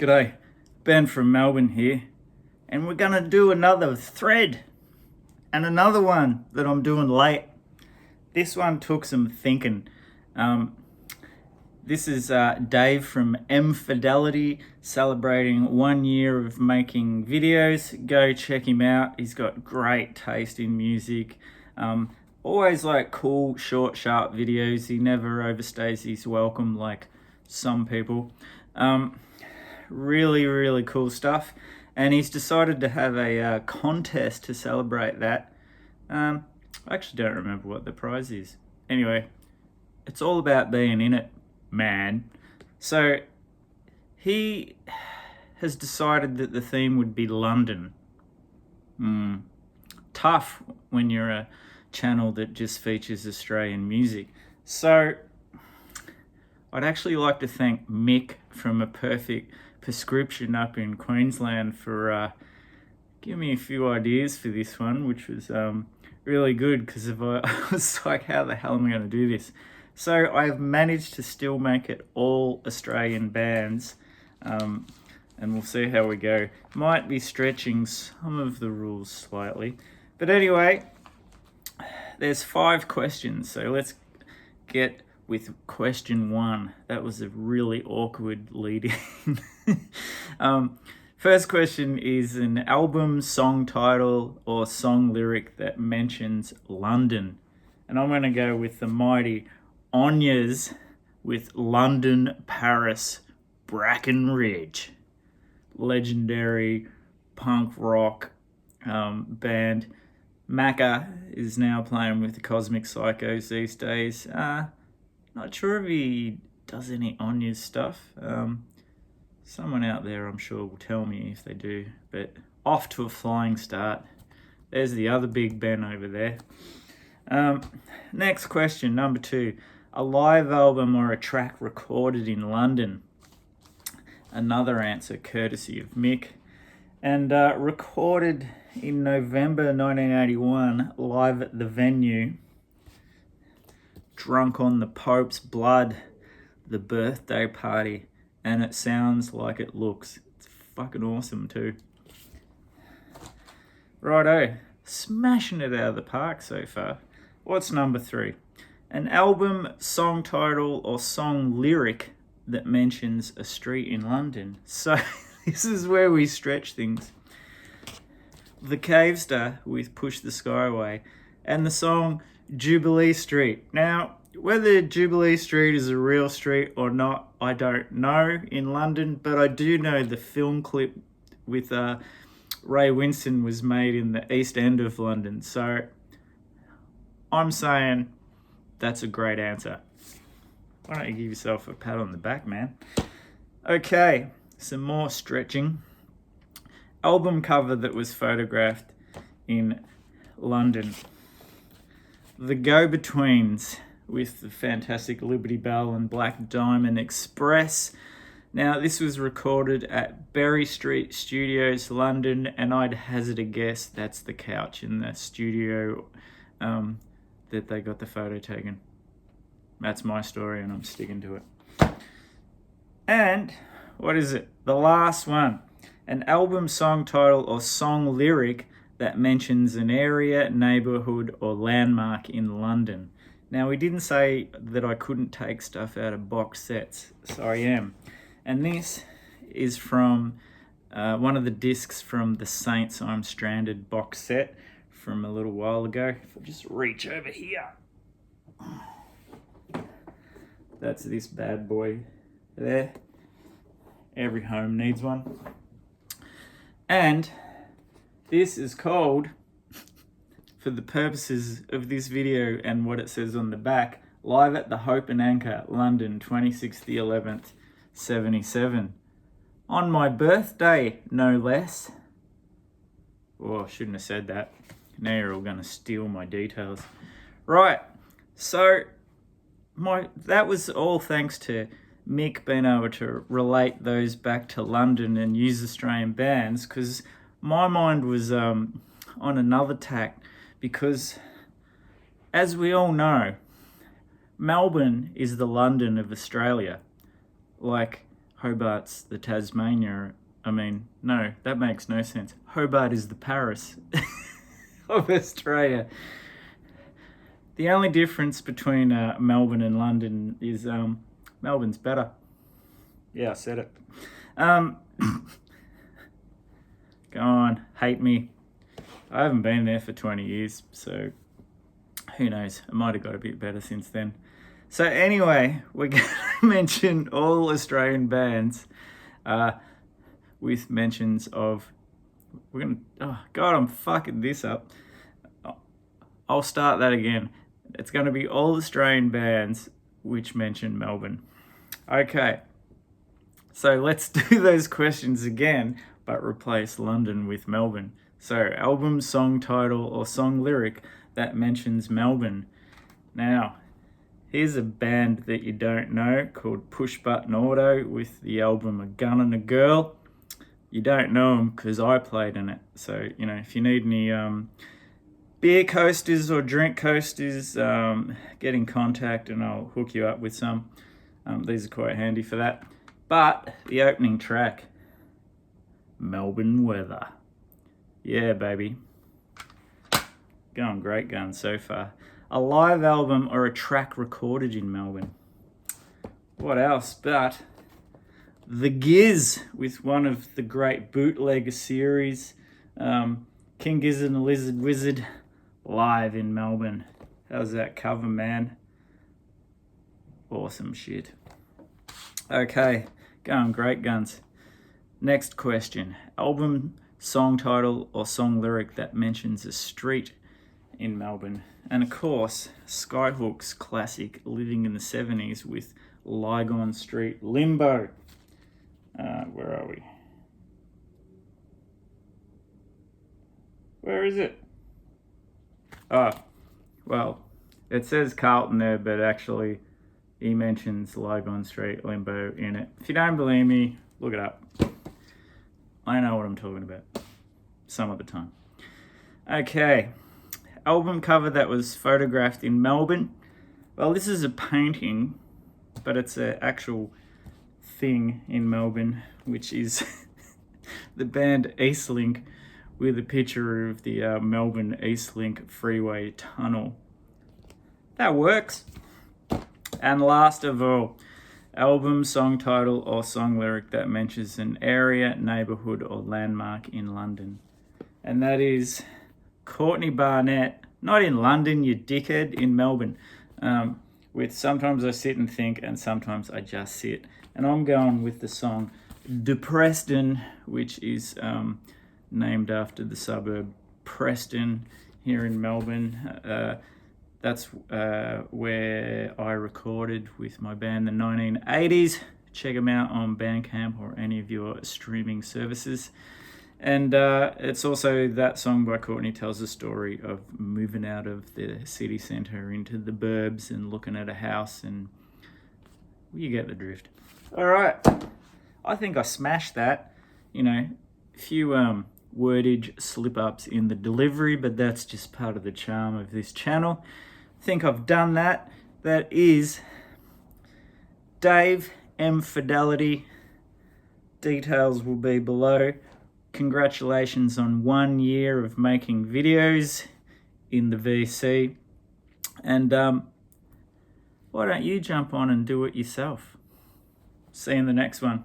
G'day, Ben from Melbourne here, and we're gonna do another thread and another one that I'm doing late. This one took some thinking. This is Dave from M Fidelity celebrating 1 year of making videos. Go check him out. He's got great taste in music. Always like cool, short, sharp videos. He never overstays his welcome like some people. Really cool stuff. And he's decided to have a contest to celebrate that. I actually don't remember what the prize is. Anyway, it's all about being in it, man. So he has decided that the theme would be London. Tough when you're a channel that just features Australian music. So I'd actually like to thank Mick from A Perfect Prescription up in Queensland for giving me a few ideas for this one, which was really good because I was like, how the hell am I going to do this? So I've managed to still make it all Australian bands, and we'll see how we go. Might be stretching some of the rules slightly, but anyway, there's 5 questions, so let's get with question 1. That was a really awkward lead in. First question is an album, song title, or song lyric that mentions London. And I'm going to go with the mighty Onyas with London, Paris, Brackenridge. Legendary punk rock band. Macca is now playing with the Cosmic Psychos these days. Not sure if he does any Onyas stuff. Someone out there, I'm sure, will tell me if they do. But off to a flying start. There's the other Big Ben over there. Next question, number 2. A live album or a track recorded in London? Another answer courtesy of Mick. And recorded in November 1981, live at the venue. Drunk on the Pope's blood, the birthday party, and it sounds like it looks. It's fucking awesome too. Righto, smashing it out of the park so far. What's number 3? An album, song title, or song lyric that mentions a street in London. So this is where we stretch things. The Cavestar with Push the Sky Away, and the song Jubilee Street. Now, whether Jubilee Street is a real street or not, I don't know in London, but I do know the film clip with Ray Winston was made in the East End of London. So I'm saying that's a great answer. Why don't you give yourself a pat on the back, man? Okay, some more stretching. Album cover that was photographed in London. The Go-Betweens with the fantastic Liberty Bell and Black Diamond Express. Now, this was recorded at Berry Street Studios, London, and I'd hazard a guess that's the couch in the studio that they got the photo taken. That's my story, and I'm sticking to it. And what is it? The last one. An album, song title, or song lyric that mentions an area, neighbourhood, or landmark in London. Now, we didn't say that I couldn't take stuff out of box sets, so I am. And this is from one of the discs from the Saints I'm Stranded box set from a little while ago. If I just reach over here. That's this bad boy there. Every home needs one. And this is called, for the purposes of this video and what it says on the back, Live at the Hope and Anchor, London, 26th the 11th, 77. On my birthday, no less. Oh, I shouldn't have said that. Now you're all going to steal my details. Right, so that was all thanks to Mick being able to relate those back to London and use Australian bands, because my mind was on another tack, because as we all know, Melbourne is the London of Australia. Like, Hobart's the Tasmania. I mean, no, that makes no sense. Hobart is the Paris of Australia. The only difference between Melbourne and London is Melbourne's better. Yeah, I said it. Go on, hate me. I haven't been there for 20 years, so who knows? I might have got a bit better since then. So anyway, we're going to mention all Australian bands with mentions of... We're going to... Oh, God, I'm fucking this up. I'll start that again. It's going to be all Australian bands which mention Melbourne. Okay. So let's do those questions again, but replace London with Melbourne. So album, song title, or song lyric that mentions Melbourne. Now, here's a band that you don't know called Push Button Auto with the album A Gun and a Girl. You don't know them because I played in it. So, you know, if you need any beer coasters or drink coasters, get in contact and I'll hook you up with some. These are quite handy for that. But the opening track, Melbourne Weather. Yeah, baby. Going great guns so far. A live album or a track recorded in Melbourne. What else but The Giz with one of the great bootlegger series, King Gizzard and the Lizard Wizard, live in Melbourne. How's that cover, man? Awesome shit. Okay, going great guns. Next question. Album, song title, or song lyric that mentions a street in Melbourne. And of course, Skyhook's classic Living in the 70s with Lygon Street Limbo. Where are we? Where is it? Oh, well, it says Carlton there, but actually he mentions Lygon Street Limbo in it. If you don't believe me, look it up. I know what I'm talking about. Some of the time. Okay. Album cover that was photographed in Melbourne. Well, this is a painting, but it's an actual thing in Melbourne, which is the band Eastlink with a picture of the Melbourne Eastlink freeway tunnel. That works. And last of all, album, song title, or song lyric that mentions an area, neighbourhood, or landmark in London. And that is Courtney Barnett, not in London, you dickhead, in Melbourne. With Sometimes I Sit and Think and Sometimes I Just Sit. And I'm going with the song De Preston, which is named after the suburb Preston here in Melbourne. That's where I recorded with my band, the 1980s. Check them out on Bandcamp or any of your streaming services. And it's also that song by Courtney tells the story of moving out of the city centre into the burbs and looking at a house, and you get the drift. All right. I think I smashed that. You know, a few wordage slip-ups in the delivery, but that's just part of the charm of this channel. I think I've done that. That is Dave M. Fidelity. Details will be below. Congratulations on 1 year of making videos in the VC. And why don't you jump on and do it yourself? See you in the next one.